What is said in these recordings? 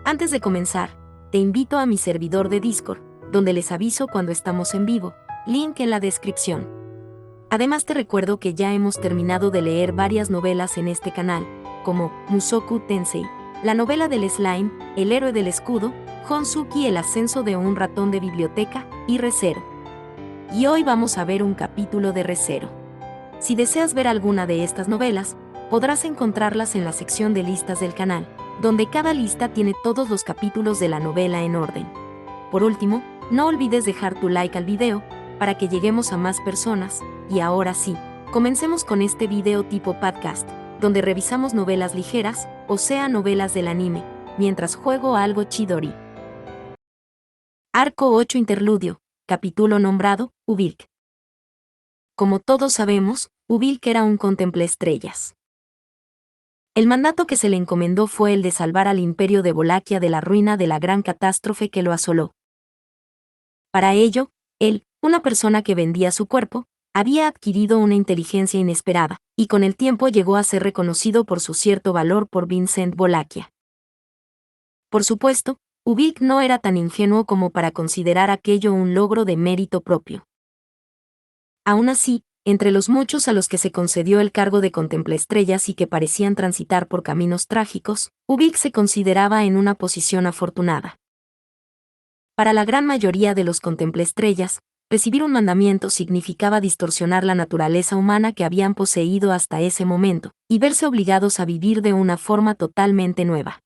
Antes de comenzar, te invito a mi servidor de Discord, donde les aviso cuando estamos en vivo, link en la descripción. Además te recuerdo que ya hemos terminado de leer varias novelas en este canal, como Mushoku Tensei, la novela del slime, El héroe del escudo, Honsuki, el ascenso de un ratón de biblioteca, y Re:Zero. Y hoy vamos a ver un capítulo de Re:Zero. Si deseas ver alguna de estas novelas, podrás encontrarlas en la sección de listas del canal, donde cada lista tiene todos los capítulos de la novela en orden. Por último, no olvides dejar tu like al video, para que lleguemos a más personas, y ahora sí, comencemos con este video tipo podcast, donde revisamos novelas ligeras, o sea novelas del anime, mientras juego algo chidori. Arco 8 Interludio, capítulo nombrado, Ubilk. Como todos sabemos, Ubilk era un contemplaestrellas. El mandato que se le encomendó fue el de salvar al imperio de Wallachia de la ruina de la gran catástrofe que lo asoló. Para ello, él, una persona que vendía su cuerpo, había adquirido una inteligencia inesperada, y con el tiempo llegó a ser reconocido por su cierto valor por Vincent Wallachia. Por supuesto, Ubilk no era tan ingenuo como para considerar aquello un logro de mérito propio. Aún así, entre los muchos a los que se concedió el cargo de contemplaestrellas y que parecían transitar por caminos trágicos, Ubilk se consideraba en una posición afortunada. Para la gran mayoría de los contemplaestrellas, recibir un mandamiento significaba distorsionar la naturaleza humana que habían poseído hasta ese momento, y verse obligados a vivir de una forma totalmente nueva.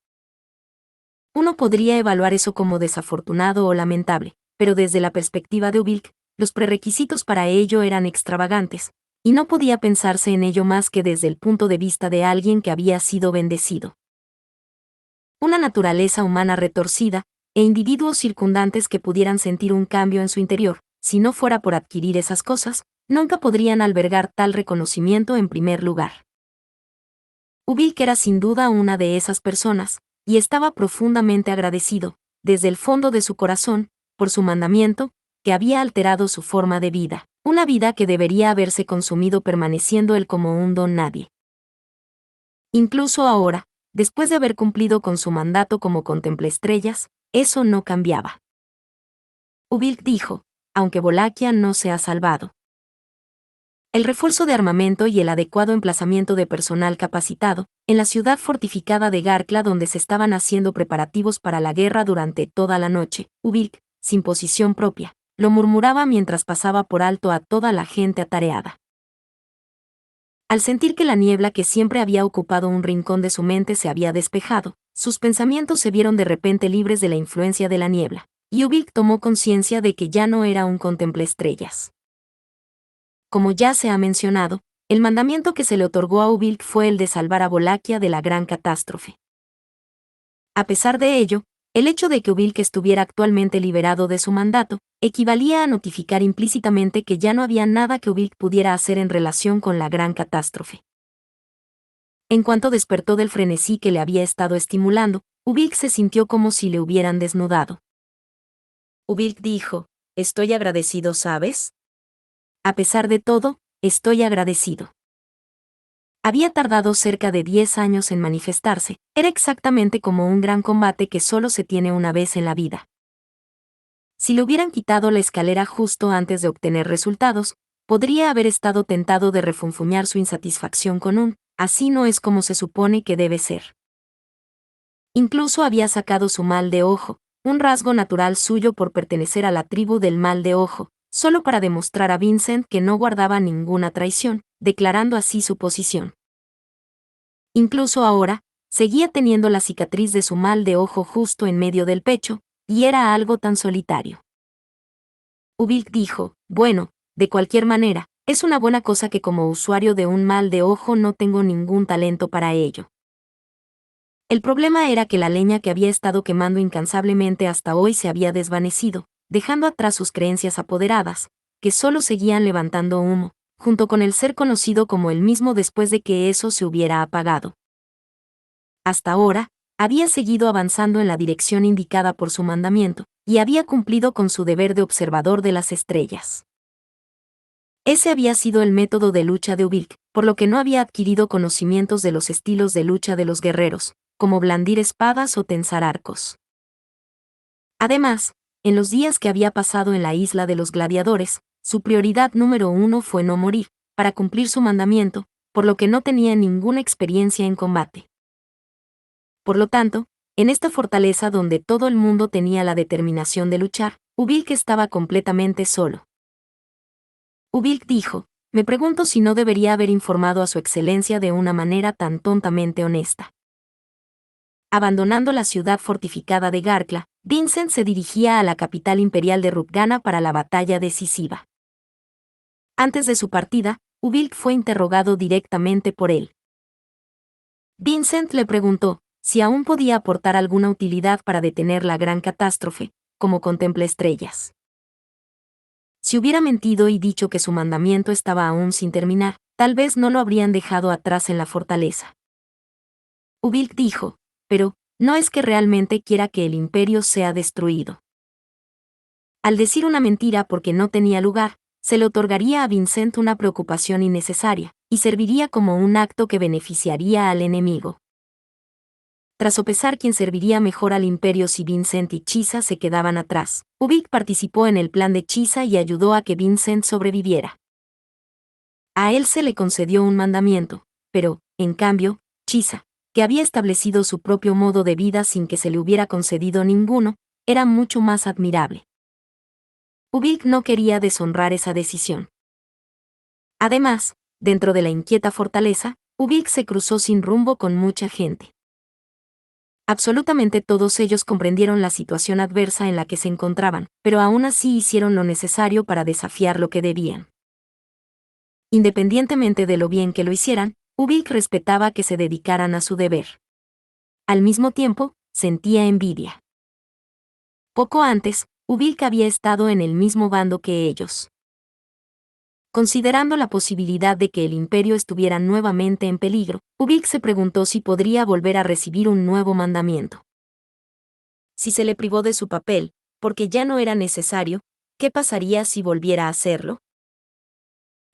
Uno podría evaluar eso como desafortunado o lamentable, pero desde la perspectiva de Ubilk, los prerequisitos para ello eran extravagantes, y no podía pensarse en ello más que desde el punto de vista de alguien que había sido bendecido. Una naturaleza humana retorcida, e individuos circundantes que pudieran sentir un cambio en su interior, si no fuera por adquirir esas cosas, nunca podrían albergar tal reconocimiento en primer lugar. Ubilk era sin duda una de esas personas, y estaba profundamente agradecido, desde el fondo de su corazón, por su mandamiento, que había alterado su forma de vida, una vida que debería haberse consumido permaneciendo él como un don nadie. Incluso ahora, después de haber cumplido con su mandato como contemplaestrellas, eso no cambiaba. Ubilk dijo, aunque Wallachia no se ha salvado. El refuerzo de armamento y el adecuado emplazamiento de personal capacitado, en la ciudad fortificada de Garkla donde se estaban haciendo preparativos para la guerra durante toda la noche, Ubilk, sin posición propia, lo murmuraba mientras pasaba por alto a toda la gente atareada. Al sentir que la niebla que siempre había ocupado un rincón de su mente se había despejado, sus pensamientos se vieron de repente libres de la influencia de la niebla, y Ubilk tomó conciencia de que ya no era un contemplaestrellas. Como ya se ha mencionado, el mandamiento que se le otorgó a Ubilk fue el de salvar a Wallachia de la gran catástrofe. A pesar de ello, el hecho de que Ubilk estuviera actualmente liberado de su mandato, equivalía a notificar implícitamente que ya no había nada que Ubilk pudiera hacer en relación con la gran catástrofe. En cuanto despertó del frenesí que le había estado estimulando, Ubilk se sintió como si le hubieran desnudado. Ubilk dijo, «Estoy agradecido, ¿sabes? A pesar de todo, estoy agradecido». Había tardado cerca de 10 años en manifestarse, era exactamente como un gran combate que solo se tiene una vez en la vida. Si le hubieran quitado la escalera justo antes de obtener resultados, podría haber estado tentado de refunfuñar su insatisfacción con un, así no es como se supone que debe ser. Incluso había sacado su mal de ojo, un rasgo natural suyo por pertenecer a la tribu del mal de ojo, solo para demostrar a Vincent que no guardaba ninguna traición, declarando así su posición. Incluso ahora, seguía teniendo la cicatriz de su mal de ojo justo en medio del pecho, y era algo tan solitario. Ubilk dijo, «Bueno, de cualquier manera, es una buena cosa que como usuario de un mal de ojo no tengo ningún talento para ello». El problema era que la leña que había estado quemando incansablemente hasta hoy se había desvanecido, dejando atrás sus creencias apoderadas, que solo seguían levantando humo, junto con el ser conocido como el mismo después de que eso se hubiera apagado. Hasta ahora, había seguido avanzando en la dirección indicada por su mandamiento, y había cumplido con su deber de observador de las estrellas. Ese había sido el método de lucha de Ubilk, por lo que no había adquirido conocimientos de los estilos de lucha de los guerreros, como blandir espadas o tensar arcos. Además, en los días que había pasado en la isla de los gladiadores, su prioridad número 1 fue no morir, para cumplir su mandamiento, por lo que no tenía ninguna experiencia en combate. Por lo tanto, en esta fortaleza donde todo el mundo tenía la determinación de luchar, Ubilk estaba completamente solo. Ubilk dijo: me pregunto si no debería haber informado a su excelencia de una manera tan tontamente honesta. Abandonando la ciudad fortificada de Garkla, Vincent se dirigía a la capital imperial de Rutgana para la batalla decisiva. Antes de su partida, Ubilk fue interrogado directamente por él. Vincent le preguntó si aún podía aportar alguna utilidad para detener la gran catástrofe, como contempla estrellas. Si hubiera mentido y dicho que su mandamiento estaba aún sin terminar, tal vez no lo habrían dejado atrás en la fortaleza. Ubilk dijo: pero, no es que realmente quiera que el imperio sea destruido. Al decir una mentira porque no tenía lugar, se le otorgaría a Vincent una preocupación innecesaria, y serviría como un acto que beneficiaría al enemigo. Tras sopesar quién serviría mejor al imperio si Vincent y Chisa se quedaban atrás, Ubilk participó en el plan de Chisa y ayudó a que Vincent sobreviviera. A él se le concedió un mandamiento, pero, en cambio, Chisa, que había establecido su propio modo de vida sin que se le hubiera concedido ninguno, era mucho más admirable. Ubilk no quería deshonrar esa decisión. Además, dentro de la inquieta fortaleza, Ubilk se cruzó sin rumbo con mucha gente. Absolutamente todos ellos comprendieron la situación adversa en la que se encontraban, pero aún así hicieron lo necesario para desafiar lo que debían. Independientemente de lo bien que lo hicieran, Ubilk respetaba que se dedicaran a su deber. Al mismo tiempo, sentía envidia. Poco antes, Ubilk había estado en el mismo bando que ellos. Considerando la posibilidad de que el imperio estuviera nuevamente en peligro, Ubilk se preguntó si podría volver a recibir un nuevo mandamiento. Si se le privó de su papel, porque ya no era necesario, ¿qué pasaría si volviera a hacerlo?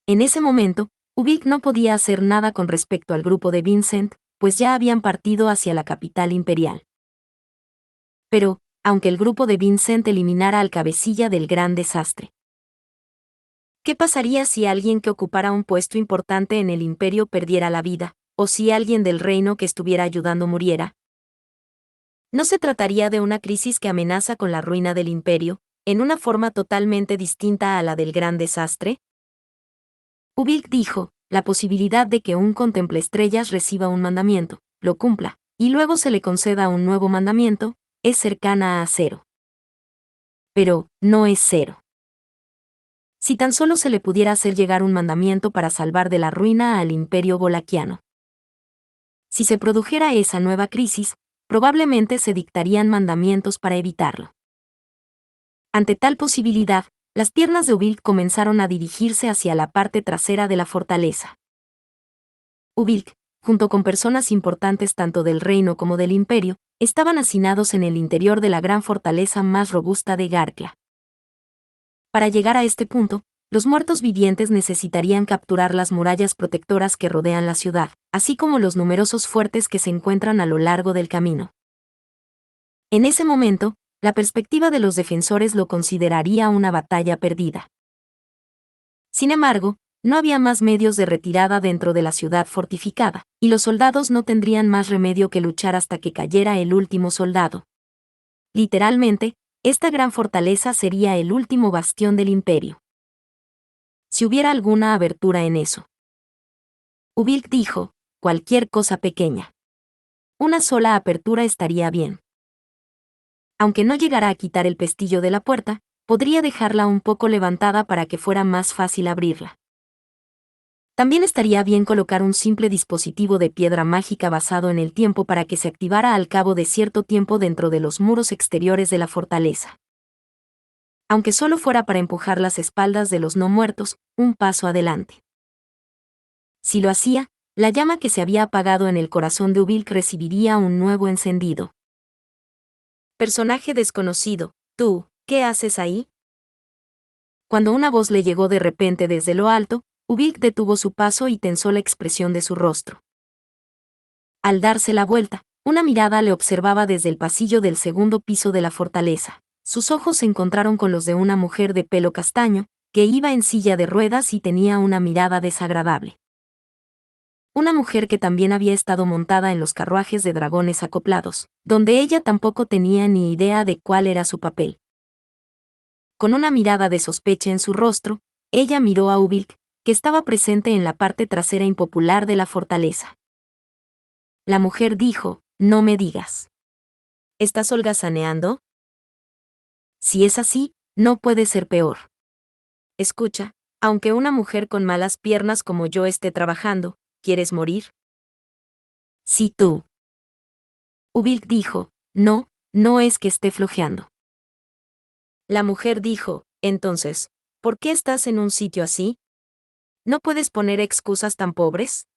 En ese momento, Ubilk no podía hacer nada con respecto al grupo de Vincent, pues ya habían partido hacia la capital imperial. Pero, aunque el grupo de Vincent eliminara al cabecilla del gran desastre, ¿qué pasaría si alguien que ocupara un puesto importante en el imperio perdiera la vida, o si alguien del reino que estuviera ayudando muriera? ¿No se trataría de una crisis que amenaza con la ruina del imperio, en una forma totalmente distinta a la del gran desastre? Ubilk dijo: la posibilidad de que un contemplaestrellas reciba un mandamiento, lo cumpla, y luego se le conceda un nuevo mandamiento, es cercana a cero. Pero, no es cero. Si tan solo se le pudiera hacer llegar un mandamiento para salvar de la ruina al imperio bolaquiano. Si se produjera esa nueva crisis, probablemente se dictarían mandamientos para evitarlo. Ante tal posibilidad, las piernas de Ubilk comenzaron a dirigirse hacia la parte trasera de la fortaleza. Ubilk, junto con personas importantes tanto del reino como del imperio, estaban hacinados en el interior de la gran fortaleza más robusta de Garkla. Para llegar a este punto, los muertos vivientes necesitarían capturar las murallas protectoras que rodean la ciudad, así como los numerosos fuertes que se encuentran a lo largo del camino. En ese momento, la perspectiva de los defensores lo consideraría una batalla perdida. Sin embargo, no había más medios de retirada dentro de la ciudad fortificada, y los soldados no tendrían más remedio que luchar hasta que cayera el último soldado. Literalmente, esta gran fortaleza sería el último bastión del imperio. Si hubiera alguna abertura en eso. Ubilk dijo: cualquier cosa pequeña. Una sola apertura estaría bien. Aunque no llegara a quitar el pestillo de la puerta, podría dejarla un poco levantada para que fuera más fácil abrirla. También estaría bien colocar un simple dispositivo de piedra mágica basado en el tiempo para que se activara al cabo de cierto tiempo dentro de los muros exteriores de la fortaleza. Aunque solo fuera para empujar las espaldas de los no muertos, un paso adelante. Si lo hacía, la llama que se había apagado en el corazón de Ubilk recibiría un nuevo encendido. Personaje desconocido, ¿tú, qué haces ahí? Cuando una voz le llegó de repente desde lo alto, Ubilk detuvo su paso y tensó la expresión de su rostro. Al darse la vuelta, Una mirada le observaba desde el pasillo del segundo piso de la fortaleza. Sus ojos se encontraron con los de una mujer de pelo castaño, que iba en silla de ruedas y tenía una mirada desagradable. Una mujer que también había estado montada en los carruajes de dragones acoplados, donde ella tampoco tenía ni idea de cuál era su papel. Con una mirada de sospecha en su rostro, ella miró a Ubilk, que estaba presente en la parte trasera impopular de la fortaleza. La mujer dijo, «No me digas. ¿Estás holgazaneando? Si es así, no puede ser peor. Escucha, aunque una mujer con malas piernas como yo esté trabajando, ¿quieres morir?» Sí, tú. Ubilk dijo, «No, no es que esté flojeando». La mujer dijo, «Entonces, ¿por qué estás en un sitio así? ¿No puedes poner excusas tan pobres?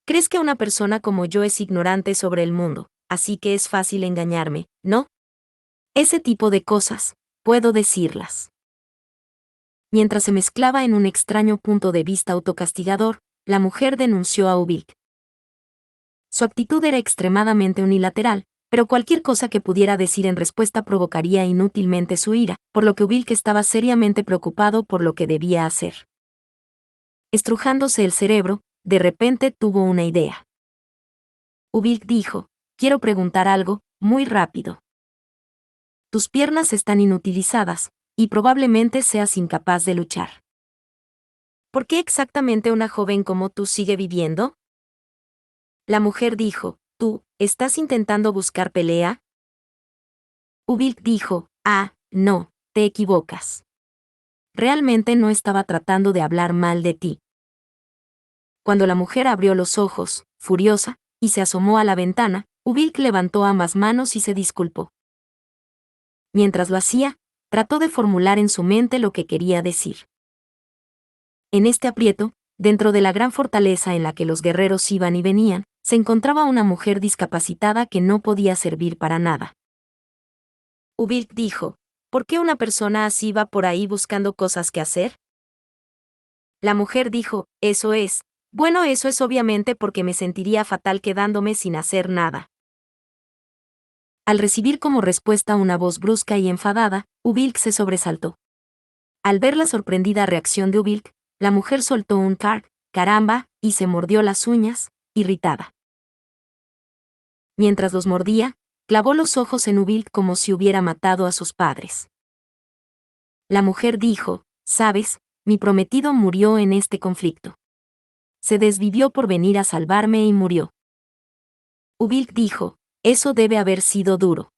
¿Crees que una persona como yo es ignorante sobre el mundo, así que es fácil engañarme, no? Ese tipo de cosas, puedo decirlas». Mientras se mezclaba en un extraño punto de vista autocastigador, la mujer denunció a Ubilk. Su actitud era extremadamente unilateral, pero cualquier cosa que pudiera decir en respuesta provocaría inútilmente su ira, por lo que Ubilk estaba seriamente preocupado por lo que debía hacer. Estrujándose el cerebro, de repente tuvo una idea. Ubilk dijo, «Quiero preguntar algo, muy rápido. Tus piernas están inutilizadas, y probablemente seas incapaz de luchar. ¿Por qué exactamente una joven como tú sigue viviendo?» La mujer dijo, «¿Tú, estás intentando buscar pelea?» Ubilk dijo, «Ah, no, te equivocas. Realmente no estaba tratando de hablar mal de ti». Cuando la mujer abrió los ojos, furiosa, y se asomó a la ventana, Ubilk levantó ambas manos y se disculpó. Mientras lo hacía, trató de formular en su mente lo que quería decir. En este aprieto, dentro de la gran fortaleza en la que los guerreros iban y venían, se encontraba una mujer discapacitada que no podía servir para nada. Ubilk dijo, «¿Por qué una persona así va por ahí buscando cosas que hacer?» La mujer dijo, «Eso es. Bueno, eso es obviamente porque me sentiría fatal quedándome sin hacer nada». Al recibir como respuesta una voz brusca y enfadada, Ubilk se sobresaltó. Al ver la sorprendida reacción de Ubilk, la mujer soltó un caramba, y se mordió las uñas, irritada. Mientras los mordía, clavó los ojos en Ubilk como si hubiera matado a sus padres. La mujer dijo, «Sabes, mi prometido murió en este conflicto. Se desvivió por venir a salvarme y murió». Ubilk dijo, «Eso debe haber sido duro».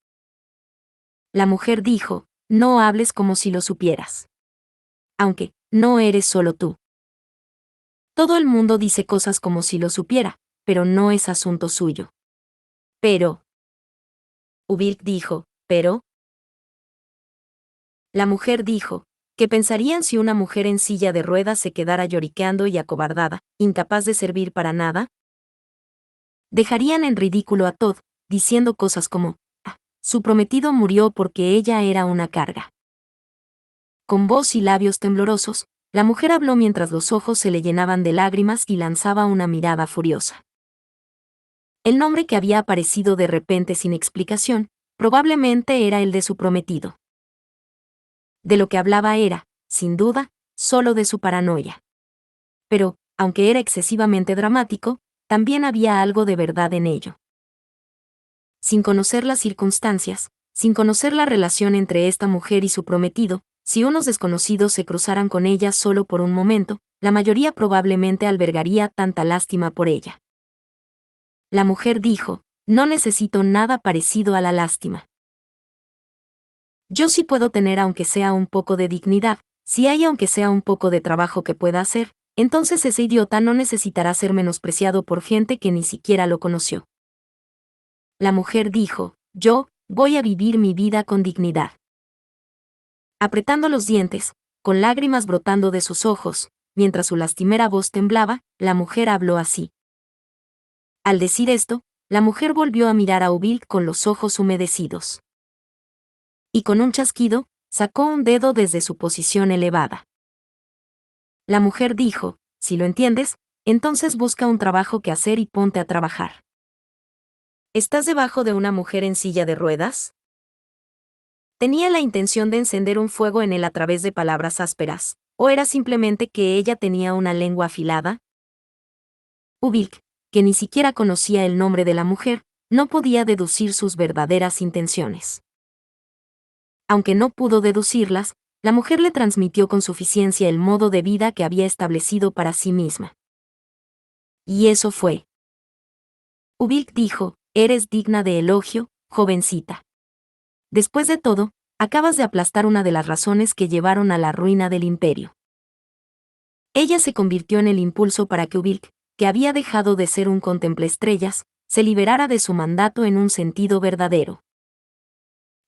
La mujer dijo, «No hables como si lo supieras. Aunque, no eres solo tú. Todo el mundo dice cosas como si lo supiera, pero no es asunto suyo». «Pero». Ubilk dijo, «¿Pero?» La mujer dijo, «¿Qué pensarían si una mujer en silla de ruedas se quedara lloriqueando y acobardada, incapaz de servir para nada? Dejarían en ridículo a Todd, diciendo cosas como, «Ah, su prometido murió porque ella era una carga». Con voz y labios temblorosos, la mujer habló mientras los ojos se le llenaban de lágrimas y lanzaba una mirada furiosa. El nombre que había aparecido de repente sin explicación, probablemente era el de su prometido. De lo que hablaba era, sin duda, solo de su paranoia. Pero, aunque era excesivamente dramático, también había algo de verdad en ello. Sin conocer las circunstancias, sin conocer la relación entre esta mujer y su prometido, si unos desconocidos se cruzaran con ella solo por un momento, la mayoría probablemente albergaría tanta lástima por ella. La mujer dijo, «No necesito nada parecido a la lástima. Yo sí puedo tener aunque sea un poco de dignidad, si hay aunque sea un poco de trabajo que pueda hacer, entonces ese idiota no necesitará ser menospreciado por gente que ni siquiera lo conoció». La mujer dijo, «Yo, voy a vivir mi vida con dignidad». Apretando los dientes, con lágrimas brotando de sus ojos, mientras su lastimera voz temblaba, la mujer habló así. Al decir esto, la mujer volvió a mirar a Ubilk con los ojos humedecidos. Y con un chasquido, sacó un dedo desde su posición elevada. La mujer dijo, «Si lo entiendes, entonces busca un trabajo que hacer y ponte a trabajar». ¿Estás debajo de una mujer en silla de ruedas? ¿Tenía la intención de encender un fuego en él a través de palabras ásperas, o era simplemente que ella tenía una lengua afilada? Ubilk, que ni siquiera conocía el nombre de la mujer, no podía deducir sus verdaderas intenciones. Aunque no pudo deducirlas, la mujer le transmitió con suficiencia el modo de vida que había establecido para sí misma. Y eso fue. Ubilk dijo: eres digna de elogio, jovencita. Después de todo, acabas de aplastar una de las razones que llevaron a la ruina del imperio. Ella se convirtió en el impulso para que Ubilk, que había dejado de ser un contemplaestrellas, se liberara de su mandato en un sentido verdadero.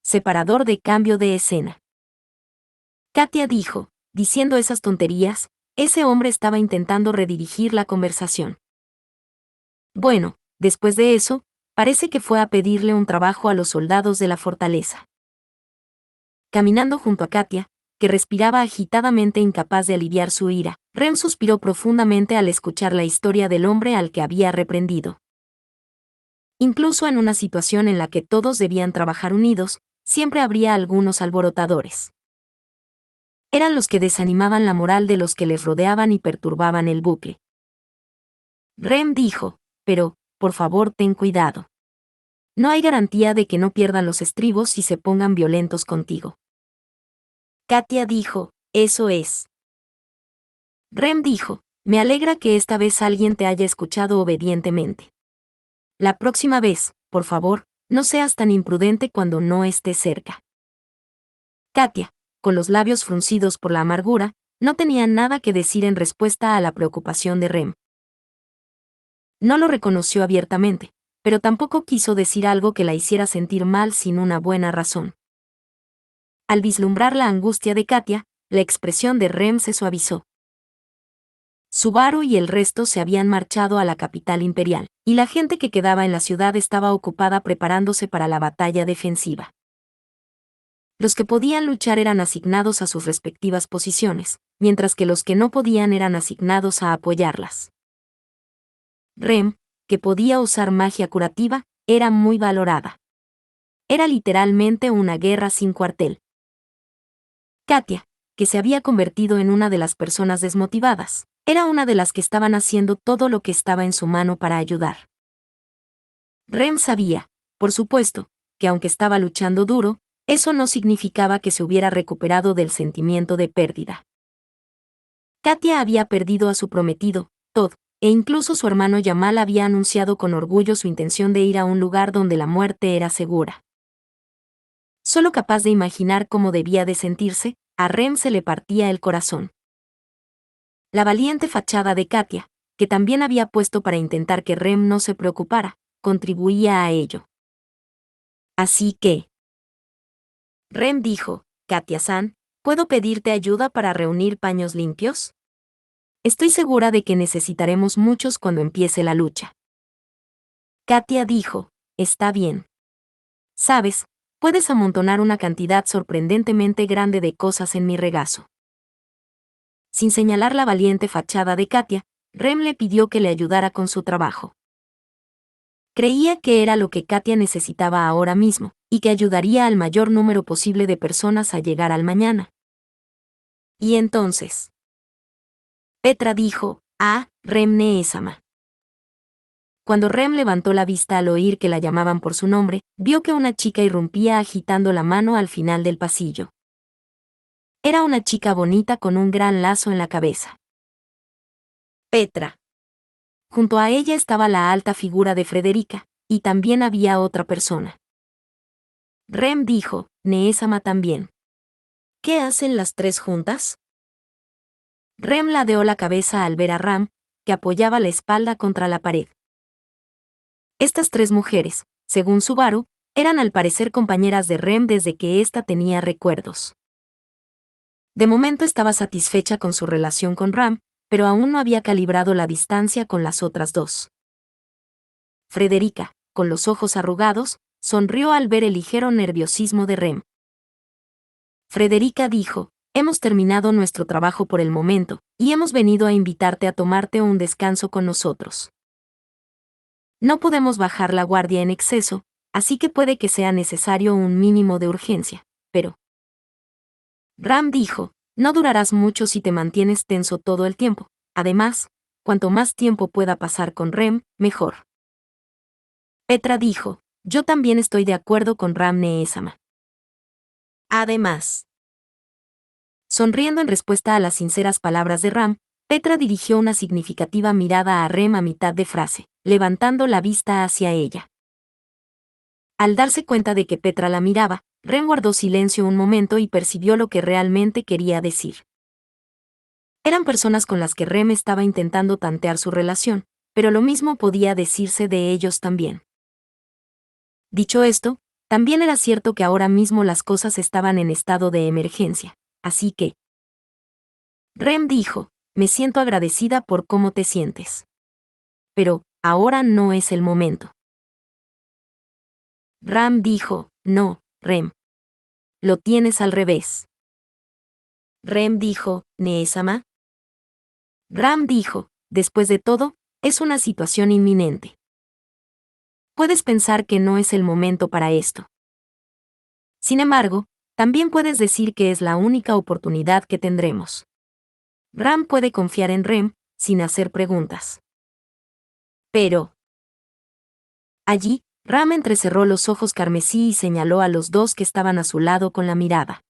Separador de cambio de escena. Katia dijo: diciendo esas tonterías, ese hombre estaba intentando redirigir la conversación. Bueno, después de eso, parece que fue a pedirle un trabajo a los soldados de la fortaleza. Caminando junto a Katia, que respiraba agitadamente incapaz de aliviar su ira, Rem suspiró profundamente al escuchar la historia del hombre al que había reprendido. Incluso en una situación en la que todos debían trabajar unidos, siempre habría algunos alborotadores. Eran los que desanimaban la moral de los que les rodeaban y perturbaban el bucle. Rem dijo: pero, por favor, ten cuidado. No hay garantía de que no pierdan los estribos y se pongan violentos contigo. Katia dijo: eso es. Rem dijo: me alegra que esta vez alguien te haya escuchado obedientemente. La próxima vez, por favor, no seas tan imprudente cuando no estés cerca. Katia, con los labios fruncidos por la amargura, no tenía nada que decir en respuesta a la preocupación de Rem. No lo reconoció abiertamente, pero tampoco quiso decir algo que la hiciera sentir mal sin una buena razón. Al vislumbrar la angustia de Katia, la expresión de Rem se suavizó. Subaru y el resto se habían marchado a la capital imperial, y la gente que quedaba en la ciudad estaba ocupada preparándose para la batalla defensiva. Los que podían luchar eran asignados a sus respectivas posiciones, mientras que los que no podían eran asignados a apoyarlas. Rem, que podía usar magia curativa, era muy valorada. Era literalmente una guerra sin cuartel. Katia, que se había convertido en una de las personas desmotivadas, era una de las que estaban haciendo todo lo que estaba en su mano para ayudar. Rem sabía, por supuesto, que aunque estaba luchando duro, eso no significaba que se hubiera recuperado del sentimiento de pérdida. Katia había perdido a su prometido, Todd, e incluso su hermano Yamal había anunciado con orgullo su intención de ir a un lugar donde la muerte era segura. Solo capaz de imaginar cómo debía de sentirse, a Rem se le partía el corazón. La valiente fachada de Katia, que también había puesto para intentar que Rem no se preocupara, contribuía a ello. Así que... Rem dijo: Katia-san, ¿puedo pedirte ayuda para reunir paños limpios? Estoy segura de que necesitaremos muchos cuando empiece la lucha. Katia dijo: está bien. Sabes, puedes amontonar una cantidad sorprendentemente grande de cosas en mi regazo. Sin señalar la valiente fachada de Katia, Rem le pidió que le ayudara con su trabajo. Creía que era lo que Katia necesitaba ahora mismo, y que ayudaría al mayor número posible de personas a llegar al mañana. Y entonces... Petra dijo: Rem Neesama. Cuando Rem levantó la vista al oír que la llamaban por su nombre, vio que una chica irrumpía agitando la mano al final del pasillo. Era una chica bonita con un gran lazo en la cabeza. Petra. Junto a ella estaba la alta figura de Frederica, y también había otra persona. Rem dijo: Neesama también. ¿Qué hacen las tres juntas? Rem ladeó la cabeza al ver a Ram, que apoyaba la espalda contra la pared. Estas tres mujeres, según Subaru, eran al parecer compañeras de Rem desde que ésta tenía recuerdos. De momento estaba satisfecha con su relación con Ram, pero aún no había calibrado la distancia con las otras dos. Frederica, con los ojos arrugados, sonrió al ver el ligero nerviosismo de Rem. Frederica dijo: hemos terminado nuestro trabajo por el momento, y hemos venido a invitarte a tomarte un descanso con nosotros. No podemos bajar la guardia en exceso, así que puede que sea necesario un mínimo de urgencia, pero... Ram dijo, no durarás mucho si te mantienes tenso todo el tiempo. Además, cuanto más tiempo pueda pasar con Rem, mejor. Petra dijo, yo también estoy de acuerdo con Ram Neesama. Además, sonriendo en respuesta a las sinceras palabras de Ram, Petra dirigió una significativa mirada a Rem a mitad de frase, levantando la vista hacia ella. Al darse cuenta de que Petra la miraba, Rem guardó silencio un momento y percibió lo que realmente quería decir. Eran personas con las que Rem estaba intentando tantear su relación, pero lo mismo podía decirse de ellos también. Dicho esto, también era cierto que ahora mismo las cosas estaban en estado de emergencia, así que... Rem dijo, me siento agradecida por cómo te sientes. Pero, ahora no es el momento. Ram dijo, no, Rem. Lo tienes al revés. Rem dijo, Neesama. Ram dijo, después de todo, es una situación inminente. Puedes pensar que no es el momento para esto. Sin embargo, también puedes decir que es la única oportunidad que tendremos. Ram puede confiar en Rem, sin hacer preguntas. Pero... Allí, Ram entrecerró los ojos carmesí y señaló a los dos que estaban a su lado con la mirada.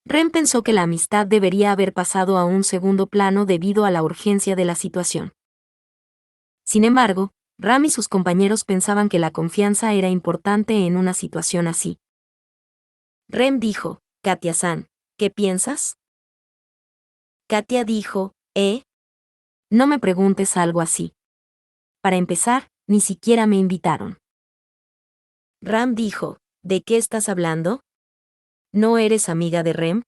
Rem pensó que la amistad debería haber pasado a un segundo plano debido a la urgencia de la situación. Sin embargo, Ram y sus compañeros pensaban que la confianza era importante en una situación así. Rem dijo, Katia-san, ¿qué piensas? Katia dijo, no me preguntes algo así. Para empezar, ni siquiera me invitaron. Ram dijo, ¿de qué estás hablando? ¿No eres amiga de Rem?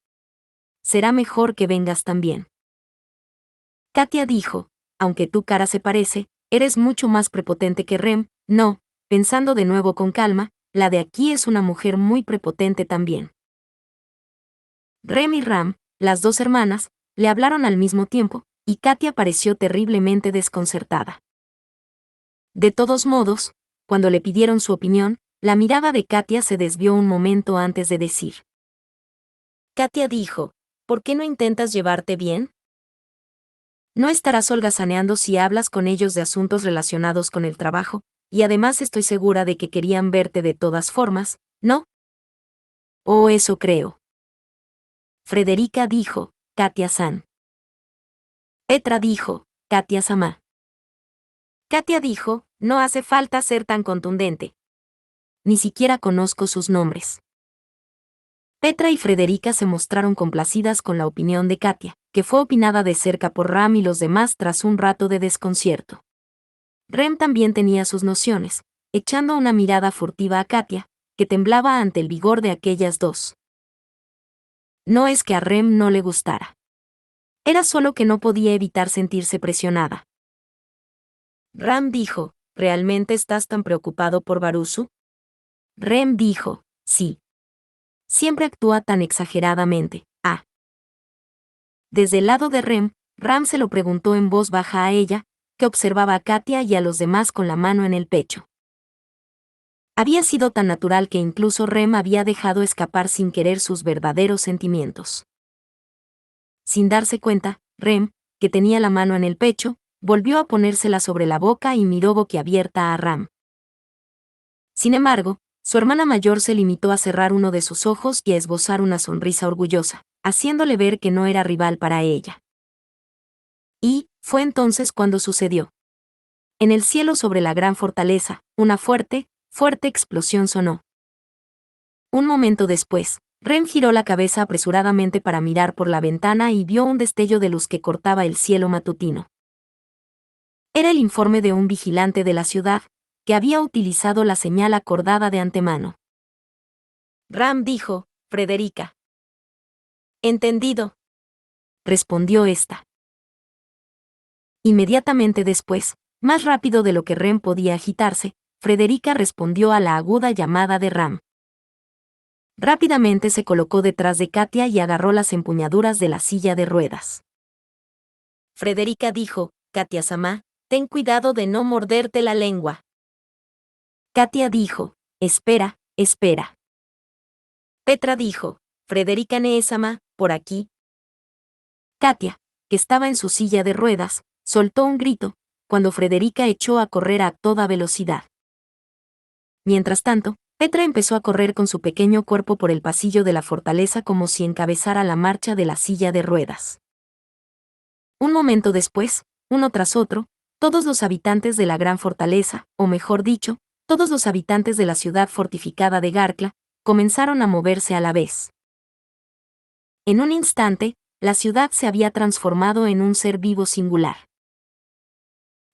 Será mejor que vengas también. Katia dijo, aunque tu cara se parece, eres mucho más prepotente que Rem. No, pensando de nuevo con calma, la de aquí es una mujer muy prepotente también. Rem y Ram, las dos hermanas, le hablaron al mismo tiempo, y Katia pareció terriblemente desconcertada. De todos modos, cuando le pidieron su opinión, la mirada de Katia se desvió un momento antes de decir. Katia dijo, ¿por qué no intentas llevarte bien? No estarás holgazaneando si hablas con ellos de asuntos relacionados con el trabajo, y además estoy segura de que querían verte de todas formas, ¿no? Oh, eso creo. Frederica dijo, Katia-san. Petra dijo, Katia-sama. Katia dijo, no hace falta ser tan contundente. Ni siquiera conozco sus nombres. Petra y Frederica se mostraron complacidas con la opinión de Katia, que fue opinada de cerca por Ram y los demás tras un rato de desconcierto. Rem también tenía sus nociones, echando una mirada furtiva a Katia, que temblaba ante el vigor de aquellas dos. No es que a Rem no le gustara. Era solo que no podía evitar sentirse presionada. Ram dijo, ¿realmente estás tan preocupado por Barusu? Rem dijo, sí. Siempre actúa tan exageradamente. Desde el lado de Rem, Ram se lo preguntó en voz baja a ella, que observaba a Katia y a los demás con la mano en el pecho. Había sido tan natural que incluso Rem había dejado escapar sin querer sus verdaderos sentimientos. Sin darse cuenta, Rem, que tenía la mano en el pecho, volvió a ponérsela sobre la boca y miró boquiabierta a Ram. Sin embargo, su hermana mayor se limitó a cerrar uno de sus ojos y a esbozar una sonrisa orgullosa, haciéndole ver que no era rival para ella. Y, fue entonces cuando sucedió. En el cielo sobre la gran fortaleza, una fuerte, fuerte explosión sonó. Un momento después, Rem giró la cabeza apresuradamente para mirar por la ventana y vio un destello de luz que cortaba el cielo matutino. Era el informe de un vigilante de la ciudad, que había utilizado la señal acordada de antemano. Ram dijo, Frederica. Entendido, respondió ésta. Inmediatamente después, más rápido de lo que Rem podía agitarse, Frederica respondió a la aguda llamada de Ram. Rápidamente se colocó detrás de Katia y agarró las empuñaduras de la silla de ruedas. Frederica dijo, Katia-sama, Ten cuidado de no morderte la lengua. Katia dijo, espera, espera. Petra dijo, Frederica Neesama, por aquí. Katia, que estaba en su silla de ruedas, soltó un grito, cuando Frederica echó a correr a toda velocidad. Mientras tanto, Petra empezó a correr con su pequeño cuerpo por el pasillo de la fortaleza como si encabezara la marcha de la silla de ruedas. Un momento después, uno tras otro, todos los habitantes de la gran fortaleza, o mejor dicho, todos los habitantes de la ciudad fortificada de Garkla, comenzaron a moverse a la vez. En un instante, la ciudad se había transformado en un ser vivo singular.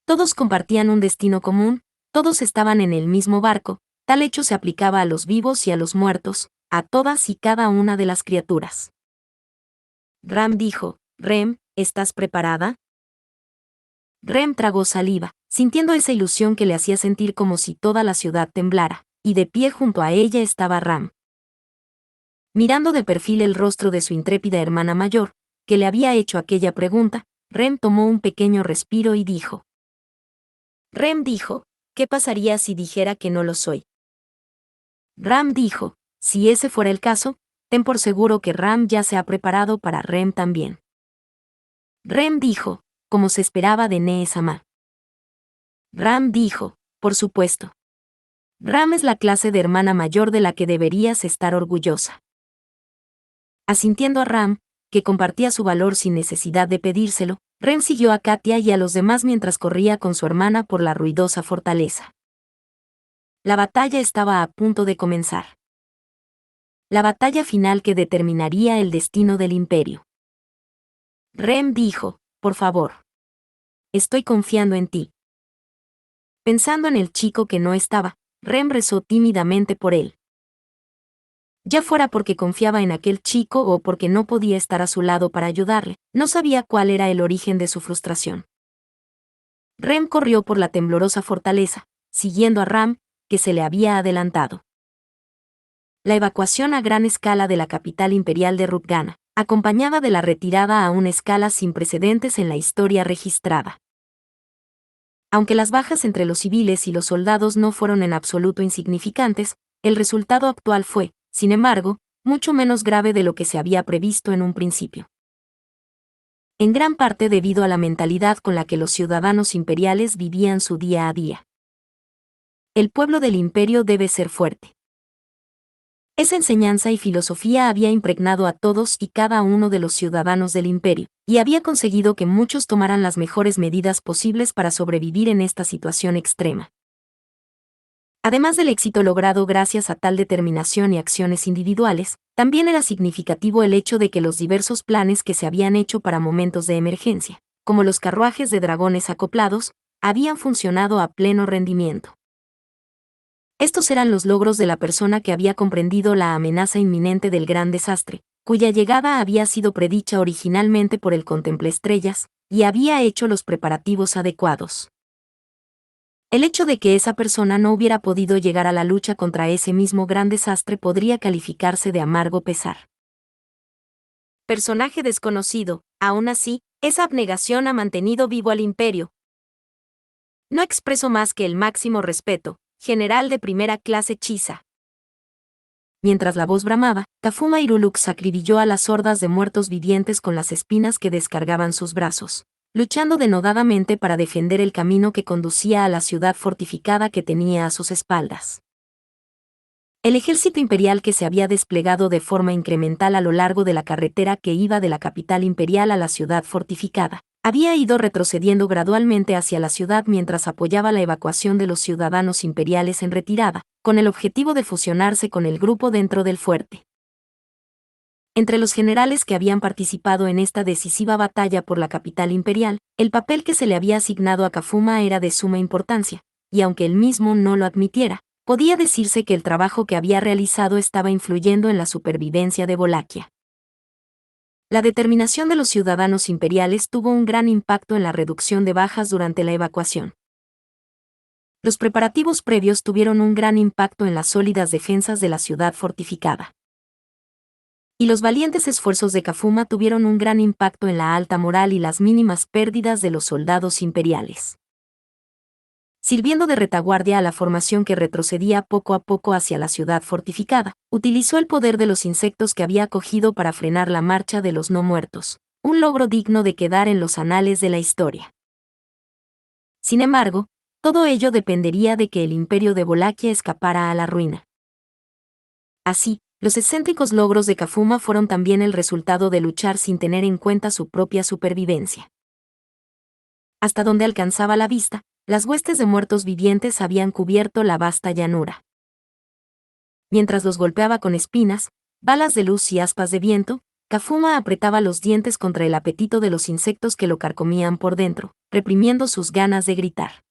Todos compartían un destino común, todos estaban en el mismo barco. Tal hecho se aplicaba a los vivos y a los muertos, a todas y cada una de las criaturas. Ram dijo, Rem, ¿estás preparada? Rem tragó saliva, sintiendo esa ilusión que le hacía sentir como si toda la ciudad temblara, y de pie junto a ella estaba Ram. Mirando de perfil el rostro de su intrépida hermana mayor, que le había hecho aquella pregunta, Rem tomó un pequeño respiro y dijo. Rem dijo, ¿qué pasaría si dijera que no lo soy? Ram dijo, si ese fuera el caso, ten por seguro que Ram ya se ha preparado para Rem también. Rem dijo, como se esperaba de Neesama. Ram dijo, por supuesto. Ram es la clase de hermana mayor de la que deberías estar orgullosa. Asintiendo a Ram, que compartía su valor sin necesidad de pedírselo, Rem siguió a Katia y a los demás mientras corría con su hermana por la ruidosa fortaleza. La batalla estaba a punto de comenzar. La batalla final que determinaría el destino del imperio. Rem dijo, por favor. Estoy confiando en ti. Pensando en el chico que no estaba, Rem rezó tímidamente por él. Ya fuera porque confiaba en aquel chico o porque no podía estar a su lado para ayudarle, no sabía cuál era el origen de su frustración. Rem corrió por la temblorosa fortaleza, siguiendo a Ram, que se le había adelantado. La evacuación a gran escala de la capital imperial de Rutgana, acompañada de la retirada a una escala sin precedentes en la historia registrada. Aunque las bajas entre los civiles y los soldados no fueron en absoluto insignificantes, el resultado actual fue, sin embargo, mucho menos grave de lo que se había previsto en un principio. En gran parte debido a la mentalidad con la que los ciudadanos imperiales vivían su día a día. El pueblo del imperio debe ser fuerte. Esa enseñanza y filosofía había impregnado a todos y cada uno de los ciudadanos del imperio, y había conseguido que muchos tomaran las mejores medidas posibles para sobrevivir en esta situación extrema. Además del éxito logrado gracias a tal determinación y acciones individuales, también era significativo el hecho de que los diversos planes que se habían hecho para momentos de emergencia, como los carruajes de dragones acoplados, habían funcionado a pleno rendimiento. Estos eran los logros de la persona que había comprendido la amenaza inminente del gran desastre, cuya llegada había sido predicha originalmente por el Contemple-Estrellas, y había hecho los preparativos adecuados. El hecho de que esa persona no hubiera podido llegar a la lucha contra ese mismo gran desastre podría calificarse de amargo pesar. Personaje desconocido, aún así, esa abnegación ha mantenido vivo al imperio. No expreso más que el máximo respeto, general de primera clase Chisa. Mientras la voz bramaba, Kafuma Iruluk sacrificó a las hordas de muertos vivientes con las espinas que descargaban sus brazos, luchando denodadamente para defender el camino que conducía a la ciudad fortificada que tenía a sus espaldas. El ejército imperial que se había desplegado de forma incremental a lo largo de la carretera que iba de la capital imperial a la ciudad fortificada, había ido retrocediendo gradualmente hacia la ciudad mientras apoyaba la evacuación de los ciudadanos imperiales en retirada, con el objetivo de fusionarse con el grupo dentro del fuerte. Entre los generales que habían participado en esta decisiva batalla por la capital imperial, el papel que se le había asignado a Kafuma era de suma importancia, y aunque él mismo no lo admitiera, podía decirse que el trabajo que había realizado estaba influyendo en la supervivencia de Wallachia. La determinación de los ciudadanos imperiales tuvo un gran impacto en la reducción de bajas durante la evacuación. Los preparativos previos tuvieron un gran impacto en las sólidas defensas de la ciudad fortificada. Y los valientes esfuerzos de Kafuma tuvieron un gran impacto en la alta moral y las mínimas pérdidas de los soldados imperiales. Sirviendo de retaguardia a la formación que retrocedía poco a poco hacia la ciudad fortificada, utilizó el poder de los insectos que había acogido para frenar la marcha de los no muertos, un logro digno de quedar en los anales de la historia. Sin embargo, todo ello dependería de que el imperio de Wallachia escapara a la ruina. Así, los excéntricos logros de Kafuma fueron también el resultado de luchar sin tener en cuenta su propia supervivencia. Hasta donde alcanzaba la vista, las huestes de muertos vivientes habían cubierto la vasta llanura. Mientras los golpeaba con espinas, balas de luz y aspas de viento, Kafuma apretaba los dientes contra el apetito de los insectos que lo carcomían por dentro, reprimiendo sus ganas de gritar.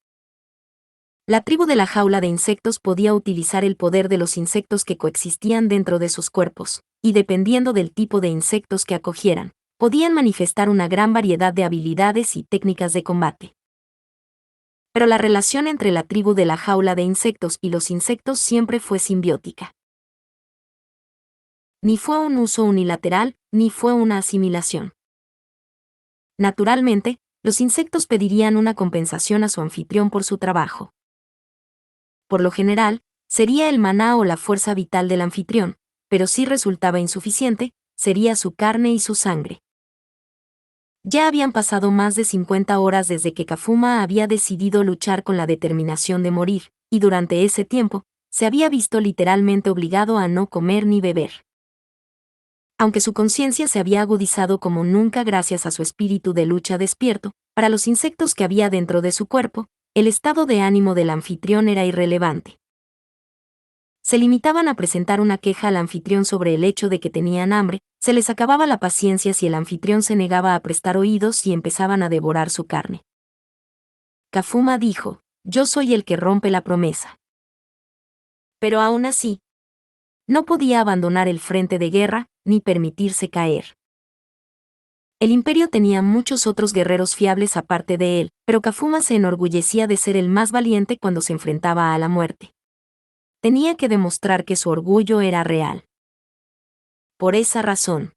La tribu de la jaula de insectos podía utilizar el poder de los insectos que coexistían dentro de sus cuerpos, y dependiendo del tipo de insectos que acogieran, podían manifestar una gran variedad de habilidades y técnicas de combate. Pero la relación entre la tribu de la jaula de insectos y los insectos siempre fue simbiótica. Ni fue un uso unilateral, ni fue una asimilación. Naturalmente, los insectos pedirían una compensación a su anfitrión por su trabajo. Por lo general, sería el maná o la fuerza vital del anfitrión, pero si resultaba insuficiente, sería su carne y su sangre. Ya habían pasado más de 50 horas desde que Kafuma había decidido luchar con la determinación de morir, y durante ese tiempo, se había visto literalmente obligado a no comer ni beber. Aunque su conciencia se había agudizado como nunca gracias a su espíritu de lucha despierto, para los insectos que había dentro de su cuerpo, el estado de ánimo del anfitrión era irrelevante. Se limitaban a presentar una queja al anfitrión sobre el hecho de que tenían hambre, se les acababa la paciencia si el anfitrión se negaba a prestar oídos y empezaban a devorar su carne. Kafuma dijo, yo soy el que rompe la promesa. Pero aún así, no podía abandonar el frente de guerra, ni permitirse caer. El imperio tenía muchos otros guerreros fiables aparte de él, pero Kafuma se enorgullecía de ser el más valiente cuando se enfrentaba a la muerte. Tenía que demostrar que su orgullo era real. Por esa razón,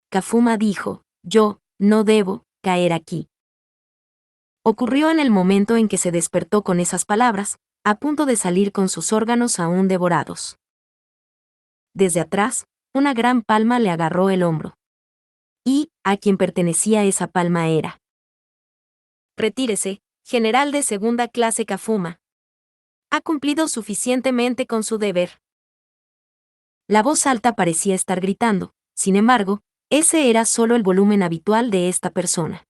Kafuma dijo, yo, no debo, caer aquí. Ocurrió en el momento en que se despertó con esas palabras, a punto de salir con sus órganos aún devorados. Desde atrás, una gran palma le agarró el hombro. Y, a quien pertenecía esa palma era. Retírese, general de segunda clase Kafuma. Ha cumplido suficientemente con su deber. La voz alta parecía estar gritando, sin embargo, ese era solo el volumen habitual de esta persona.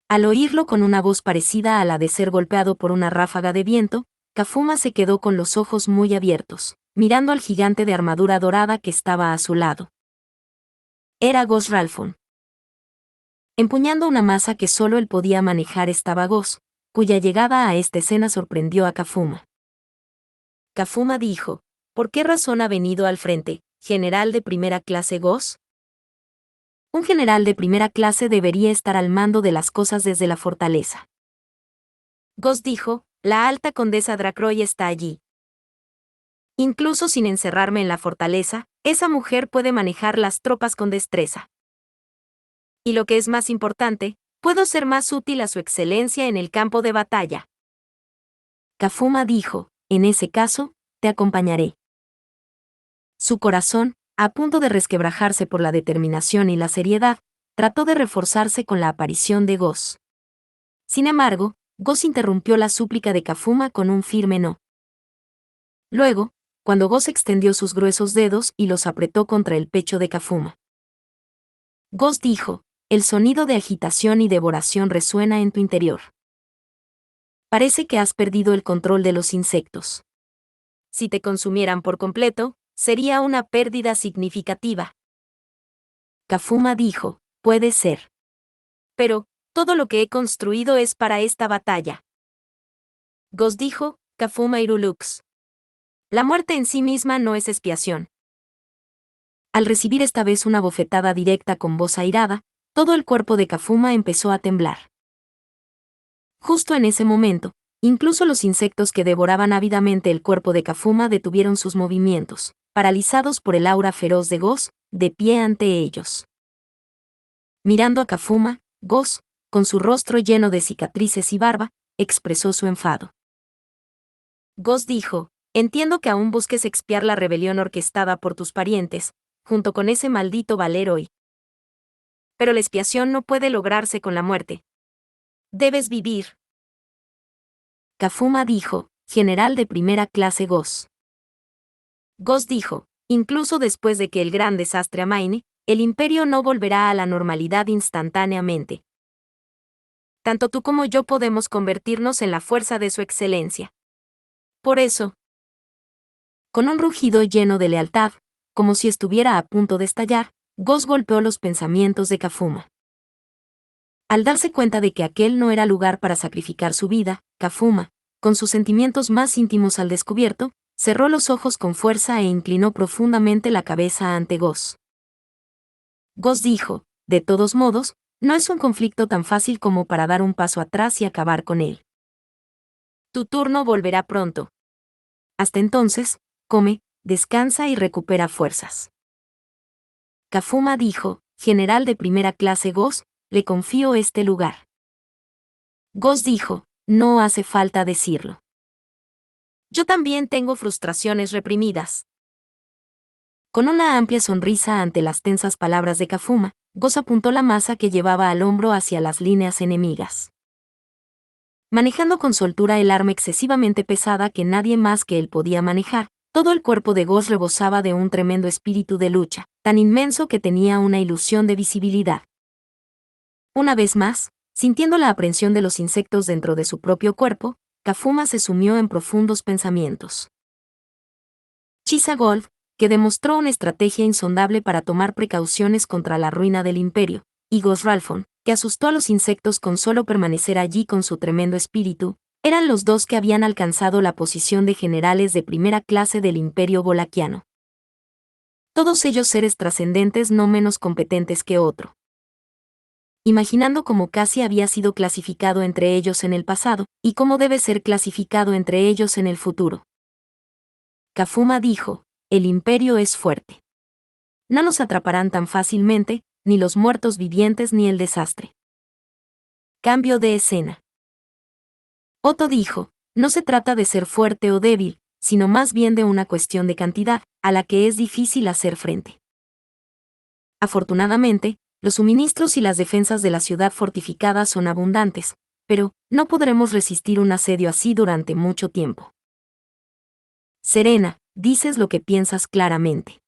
Al oírlo con una voz parecida a la de ser golpeado por una ráfaga de viento, Kafuma se quedó con los ojos muy abiertos, mirando al gigante de armadura dorada que estaba a su lado. Era Gos Ralphon. Empuñando una masa que solo él podía manejar estaba Gos, cuya llegada a esta escena sorprendió a Kafuma. Kafuma dijo, ¿por qué razón ha venido al frente, general de primera clase Gos? Un general de primera clase debería estar al mando de las cosas desde la fortaleza. Gos dijo, la alta condesa Dracroy está allí. Incluso sin encerrarme en la fortaleza, esa mujer puede manejar las tropas con destreza. Y lo que es más importante, puedo ser más útil a su excelencia en el campo de batalla. Kafuma dijo, en ese caso, te acompañaré. Su corazón, a punto de resquebrajarse por la determinación y la seriedad, trató de reforzarse con la aparición de Gos. Sin embargo, Gos interrumpió la súplica de Kafuma con un firme no. Luego, cuando Gos extendió sus gruesos dedos y los apretó contra el pecho de Kafuma. Gos dijo, el sonido de agitación y devoración resuena en tu interior. Parece que has perdido el control de los insectos. Si te consumieran por completo, sería una pérdida significativa. Kafuma dijo, puede ser. Pero, todo lo que he construido es para esta batalla. Gos dijo, Kafuma Irulux. La muerte en sí misma no es expiación. Al recibir esta vez una bofetada directa con voz airada, todo el cuerpo de Kafuma empezó a temblar. Justo en ese momento, incluso los insectos que devoraban ávidamente el cuerpo de Kafuma detuvieron sus movimientos, paralizados por el aura feroz de Gos, de pie ante ellos. Mirando a Kafuma, Gos, con su rostro lleno de cicatrices y barba, expresó su enfado. Ghost dijo, entiendo que aún busques expiar la rebelión orquestada por tus parientes, junto con ese maldito Valero y... Pero la expiación no puede lograrse con la muerte. Debes vivir. Kafuma dijo, general de primera clase Ghost. Ghost dijo, incluso después de que el gran desastre amaine, el imperio no volverá a la normalidad instantáneamente. Tanto tú como yo podemos convertirnos en la fuerza de su excelencia. Por eso, con un rugido lleno de lealtad, como si estuviera a punto de estallar, Ghost golpeó los pensamientos de Kafuma. Al darse cuenta de que aquel no era lugar para sacrificar su vida, Kafuma, con sus sentimientos más íntimos al descubierto, cerró los ojos con fuerza e inclinó profundamente la cabeza ante Ghost. Ghost dijo, de todos modos, no es un conflicto tan fácil como para dar un paso atrás y acabar con él. Tu turno volverá pronto. Hasta entonces, come, descansa y recupera fuerzas. Kafuma dijo, general de primera clase Ghost, le confío este lugar. Ghost dijo, no hace falta decirlo. Yo también tengo frustraciones reprimidas. Con una amplia sonrisa ante las tensas palabras de Kafuma, Ghost apuntó la masa que llevaba al hombro hacia las líneas enemigas. Manejando con soltura el arma excesivamente pesada que nadie más que él podía manejar, todo el cuerpo de Ghost rebosaba de un tremendo espíritu de lucha, tan inmenso que tenía una ilusión de visibilidad. Una vez más, sintiendo la aprensión de los insectos dentro de su propio cuerpo, Kafuma se sumió en profundos pensamientos. Chisa Gold, que demostró una estrategia insondable para tomar precauciones contra la ruina del imperio, y Ghost Ralphon, que asustó a los insectos con solo permanecer allí con su tremendo espíritu, eran los dos que habían alcanzado la posición de generales de primera clase del imperio bolaquiano. Todos ellos seres trascendentes no menos competentes que otro. Imaginando cómo casi había sido clasificado entre ellos en el pasado, y cómo debe ser clasificado entre ellos en el futuro. Kafuma dijo, el imperio es fuerte. No nos atraparán tan fácilmente, ni los muertos vivientes ni el desastre. Cambio de escena. Otto dijo, no se trata de ser fuerte o débil, sino más bien de una cuestión de cantidad, a la que es difícil hacer frente. Afortunadamente, los suministros y las defensas de la ciudad fortificada son abundantes, pero no podremos resistir un asedio así durante mucho tiempo. Serena, dices lo que piensas claramente.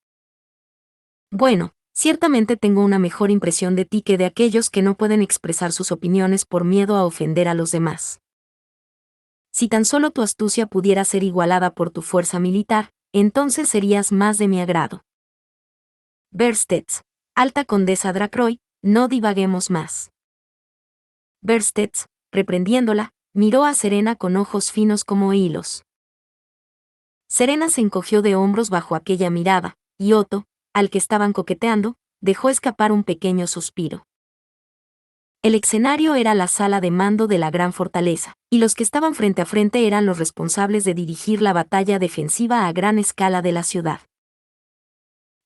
Bueno, ciertamente tengo una mejor impresión de ti que de aquellos que no pueden expresar sus opiniones por miedo a ofender a los demás. Si tan solo tu astucia pudiera ser igualada por tu fuerza militar, entonces serías más de mi agrado. Berstets, alta condesa Dracroy, no divaguemos más. Berstets, reprendiéndola, miró a Serena con ojos finos como hilos. Serena se encogió de hombros bajo aquella mirada, y Otto, al que estaban coqueteando, dejó escapar un pequeño suspiro. El escenario era la sala de mando de la gran fortaleza, y los que estaban frente a frente eran los responsables de dirigir la batalla defensiva a gran escala de la ciudad.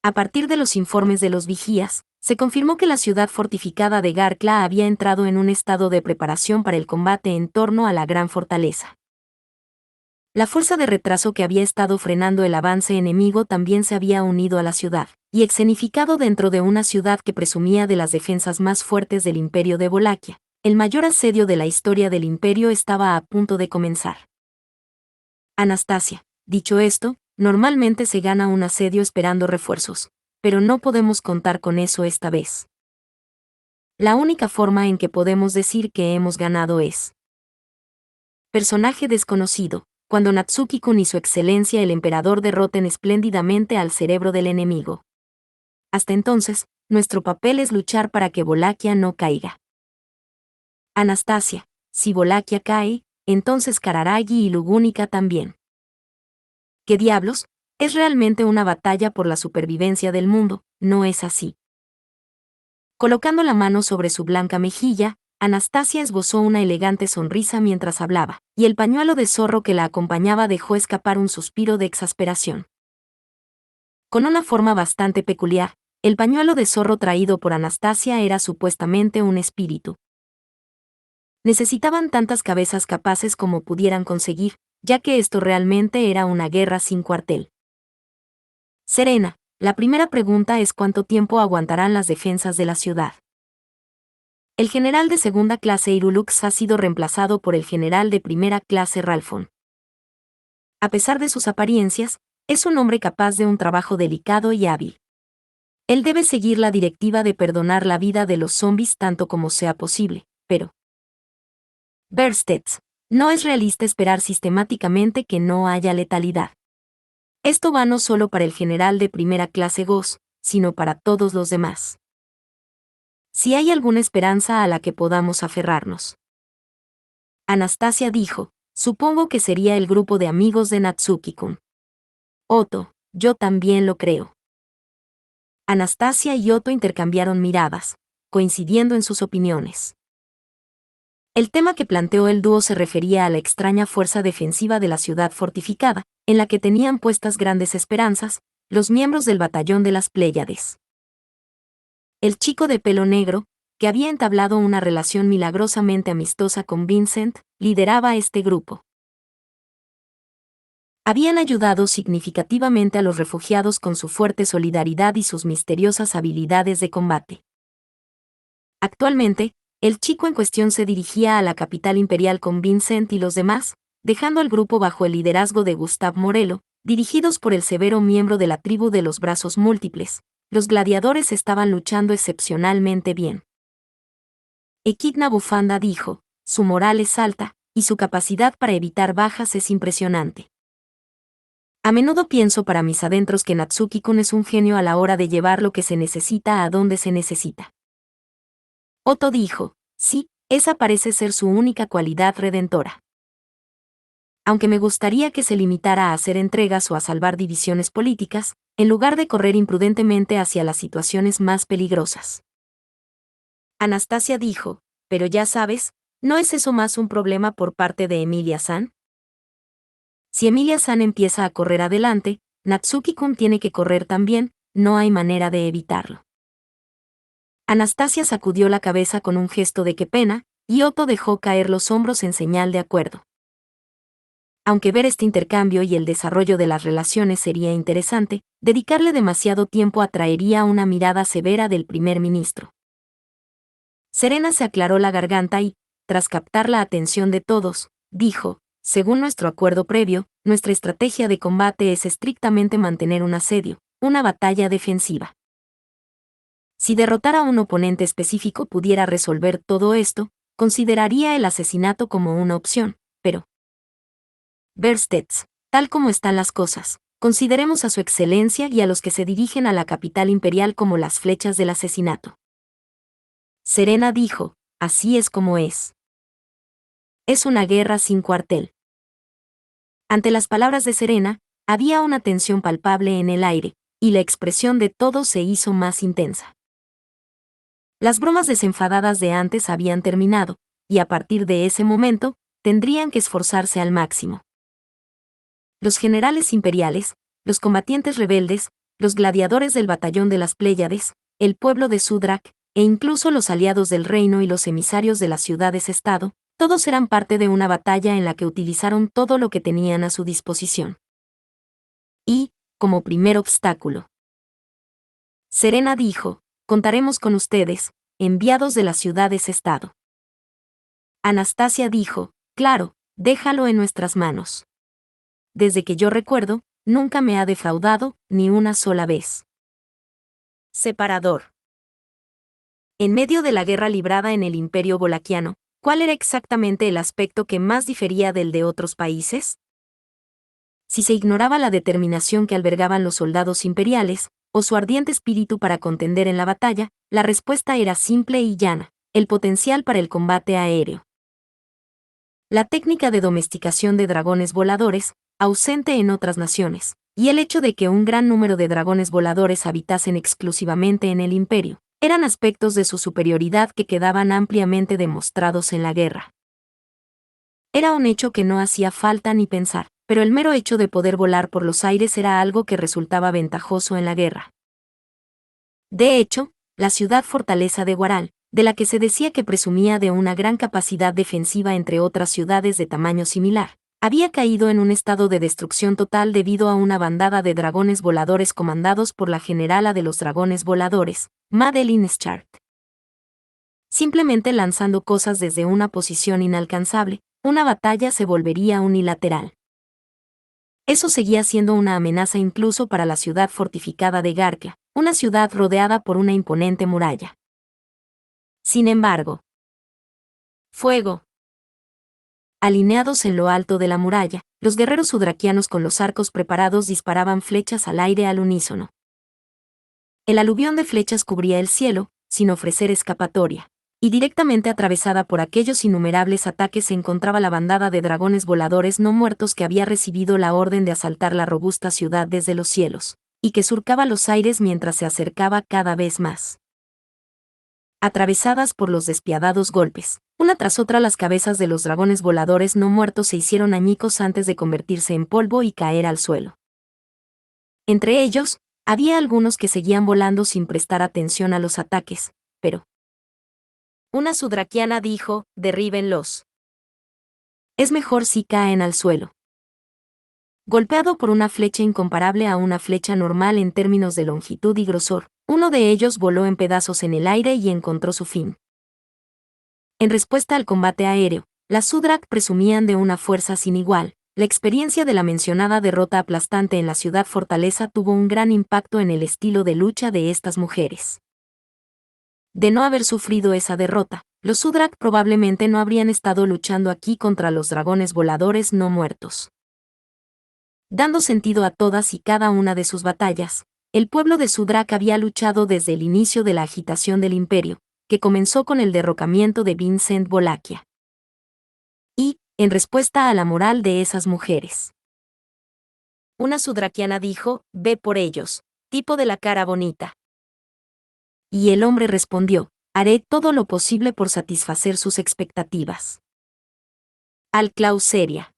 A partir de los informes de los vigías, se confirmó que la ciudad fortificada de Garkla había entrado en un estado de preparación para el combate en torno a la gran fortaleza. La fuerza de retraso que había estado frenando el avance enemigo también se había unido a la ciudad, y escenificado dentro de una ciudad que presumía de las defensas más fuertes del imperio de Wallachia. El mayor asedio de la historia del imperio estaba a punto de comenzar. Anastasia, dicho esto, normalmente se gana un asedio esperando refuerzos, pero no podemos contar con eso esta vez. La única forma en que podemos decir que hemos ganado es... Personaje desconocido. Cuando Natsuki-kun y su excelencia el emperador derroten espléndidamente al cerebro del enemigo. Hasta entonces, nuestro papel es luchar para que Wallachia no caiga. Anastasia, si Wallachia cae, entonces Kararagi y Lugúnica también. ¿Qué diablos? Es realmente una batalla por la supervivencia del mundo, ¿no es así? Colocando la mano sobre su blanca mejilla, Anastasia esbozó una elegante sonrisa mientras hablaba, y el pañuelo de zorro que la acompañaba dejó escapar un suspiro de exasperación. Con una forma bastante peculiar, el pañuelo de zorro traído por Anastasia era supuestamente un espíritu. Necesitaban tantas cabezas capaces como pudieran conseguir, ya que esto realmente era una guerra sin cuartel. Serena, la primera pregunta es cuánto tiempo aguantarán las defensas de la ciudad. El general de segunda clase Irulux ha sido reemplazado por el general de primera clase Ralphon. A pesar de sus apariencias, es un hombre capaz de un trabajo delicado y hábil. Él debe seguir la directiva de perdonar la vida de los zombies tanto como sea posible, pero Berstets, no es realista esperar sistemáticamente que no haya letalidad. Esto va no solo para el general de primera clase Goss, sino para todos los demás. Si hay alguna esperanza a la que podamos aferrarnos. Anastasia dijo, supongo que sería el grupo de amigos de Natsuki-kun. Otto, yo también lo creo. Anastasia y Otto intercambiaron miradas, coincidiendo en sus opiniones. El tema que planteó el dúo se refería a la extraña fuerza defensiva de la ciudad fortificada, en la que tenían puestas grandes esperanzas, los miembros del batallón de las Pléyades. El chico de pelo negro, que había entablado una relación milagrosamente amistosa con Vincent, lideraba este grupo. Habían ayudado significativamente a los refugiados con su fuerte solidaridad y sus misteriosas habilidades de combate. Actualmente, el chico en cuestión se dirigía a la capital imperial con Vincent y los demás, dejando al grupo bajo el liderazgo de Gustav Morello, dirigidos por el severo miembro de la tribu de los brazos múltiples. Los gladiadores estaban luchando excepcionalmente bien. Echidna Bufanda dijo, su moral es alta, y su capacidad para evitar bajas es impresionante. A menudo pienso para mis adentros que Natsuki-kun es un genio a la hora de llevar lo que se necesita a donde se necesita. Otto dijo, sí, esa parece ser su única cualidad redentora. Aunque me gustaría que se limitara a hacer entregas o a salvar divisiones políticas, en lugar de correr imprudentemente hacia las situaciones más peligrosas. Anastasia dijo, pero ya sabes, ¿no es eso más un problema por parte de Emilia-san? Si Emilia-san empieza a correr adelante, Natsuki-kun tiene que correr también, no hay manera de evitarlo. Anastasia sacudió la cabeza con un gesto de qué pena, y Otto dejó caer los hombros en señal de acuerdo. Aunque ver este intercambio y el desarrollo de las relaciones sería interesante, dedicarle demasiado tiempo atraería una mirada severa del primer ministro. Serena se aclaró la garganta y, tras captar la atención de todos, dijo, según nuestro acuerdo previo, nuestra estrategia de combate es estrictamente mantener un asedio, una batalla defensiva. Si derrotar a un oponente específico pudiera resolver todo esto, consideraría el asesinato como una opción, pero Berstets, tal como están las cosas, consideremos a su excelencia y a los que se dirigen a la capital imperial como las flechas del asesinato. Serena dijo, así es como es. Es una guerra sin cuartel. Ante las palabras de Serena, había una tensión palpable en el aire, y la expresión de todos se hizo más intensa. Las bromas desenfadadas de antes habían terminado, y a partir de ese momento, tendrían que esforzarse al máximo. Los generales imperiales, los combatientes rebeldes, los gladiadores del batallón de las Pléyades, el pueblo de Sudrak, e incluso los aliados del reino y los emisarios de las ciudades-estado, todos eran parte de una batalla en la que utilizaron todo lo que tenían a su disposición. Y, como primer obstáculo, Serena dijo, contaremos con ustedes, enviados de las ciudades-estado. Anastasia dijo, claro, déjalo en nuestras manos. Desde que yo recuerdo, nunca me ha defraudado, ni una sola vez. Separador. En medio de la guerra librada en el Imperio Bolaquiano, ¿cuál era exactamente el aspecto que más difería del de otros países? Si se ignoraba la determinación que albergaban los soldados imperiales, o su ardiente espíritu para contender en la batalla, la respuesta era simple y llana, el potencial para el combate aéreo. La técnica de domesticación de dragones voladores, ausente en otras naciones, y el hecho de que un gran número de dragones voladores habitasen exclusivamente en el imperio, eran aspectos de su superioridad que quedaban ampliamente demostrados en la guerra. Era un hecho que no hacía falta ni pensar, pero el mero hecho de poder volar por los aires era algo que resultaba ventajoso en la guerra. De hecho, la ciudad fortaleza de Guaral, de la que se decía que presumía de una gran capacidad defensiva entre otras ciudades de tamaño similar, había caído en un estado de destrucción total debido a una bandada de dragones voladores comandados por la generala de los dragones voladores, Madeline Stark. Simplemente lanzando cosas desde una posición inalcanzable, una batalla se volvería unilateral. Eso seguía siendo una amenaza incluso para la ciudad fortificada de Garkia, una ciudad rodeada por una imponente muralla. Sin embargo, fuego. Alineados en lo alto de la muralla, los guerreros sudraquianos con los arcos preparados disparaban flechas al aire al unísono. El aluvión de flechas cubría el cielo, sin ofrecer escapatoria, y directamente atravesada por aquellos innumerables ataques se encontraba la bandada de dragones voladores no muertos que había recibido la orden de asaltar la robusta ciudad desde los cielos, y que surcaba los aires mientras se acercaba cada vez más. Atravesadas por los despiadados golpes, una tras otra las cabezas de los dragones voladores no muertos se hicieron añicos antes de convertirse en polvo y caer al suelo. Entre ellos, había algunos que seguían volando sin prestar atención a los ataques, pero una sudraquiana dijo: derríbenlos. Es mejor si caen al suelo. Golpeado por una flecha incomparable a una flecha normal en términos de longitud y grosor, uno de ellos voló en pedazos en el aire y encontró su fin. En respuesta al combate aéreo, las Sudrak presumían de una fuerza sin igual. La experiencia de la mencionada derrota aplastante en la ciudad fortaleza tuvo un gran impacto en el estilo de lucha de estas mujeres. De no haber sufrido esa derrota, los Sudrak probablemente no habrían estado luchando aquí contra los dragones voladores no muertos. Dando sentido a todas y cada una de sus batallas, el pueblo de Sudrak había luchado desde el inicio de la agitación del imperio, que comenzó con el derrocamiento de Vincent Volaquia. Y, en respuesta a la moral de esas mujeres, una sudraquiana dijo: ve por ellos, tipo de la cara bonita. Y el hombre respondió: haré todo lo posible por satisfacer sus expectativas. Al-Clauseria.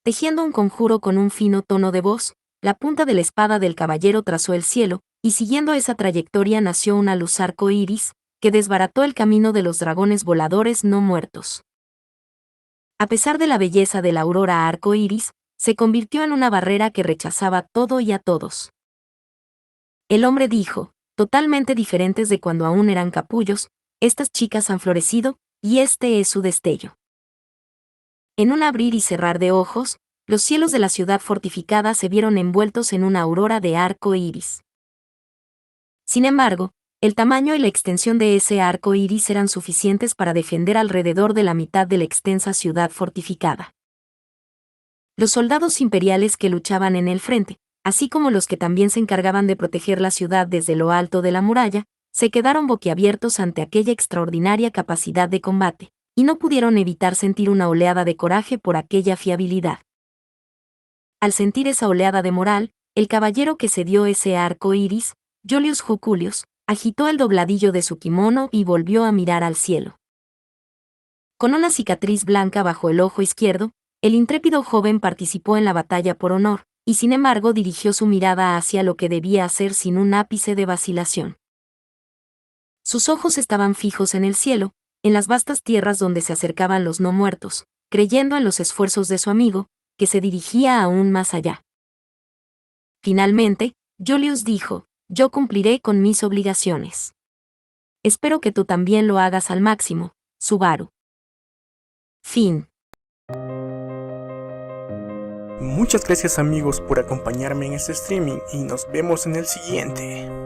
Tejiendo un conjuro con un fino tono de voz, la punta de la espada del caballero trazó el cielo, y siguiendo esa trayectoria nació una luz arco iris, que desbarató el camino de los dragones voladores no muertos. A pesar de la belleza de la aurora arco iris, se convirtió en una barrera que rechazaba todo y a todos. El hombre dijo: totalmente diferentes de cuando aún eran capullos, estas chicas han florecido, y este es su destello. En un abrir y cerrar de ojos, los cielos de la ciudad fortificada se vieron envueltos en una aurora de arco iris. Sin embargo, el tamaño y la extensión de ese arco iris eran suficientes para defender alrededor de la mitad de la extensa ciudad fortificada. Los soldados imperiales que luchaban en el frente, así como los que también se encargaban de proteger la ciudad desde lo alto de la muralla, se quedaron boquiabiertos ante aquella extraordinaria capacidad de combate, y no pudieron evitar sentir una oleada de coraje por aquella fiabilidad. Al sentir esa oleada de moral, el caballero que cedió ese arco iris, Julius Juculius, agitó el dobladillo de su kimono y volvió a mirar al cielo. Con una cicatriz blanca bajo el ojo izquierdo, el intrépido joven participó en la batalla por honor, y sin embargo dirigió su mirada hacia lo que debía hacer sin un ápice de vacilación. Sus ojos estaban fijos en el cielo, en las vastas tierras donde se acercaban los no muertos, creyendo en los esfuerzos de su amigo, que se dirigía aún más allá. Finalmente, Julius dijo: yo cumpliré con mis obligaciones. Espero que tú también lo hagas al máximo, Subaru. Fin. Muchas gracias amigos por acompañarme en este streaming y nos vemos en el siguiente.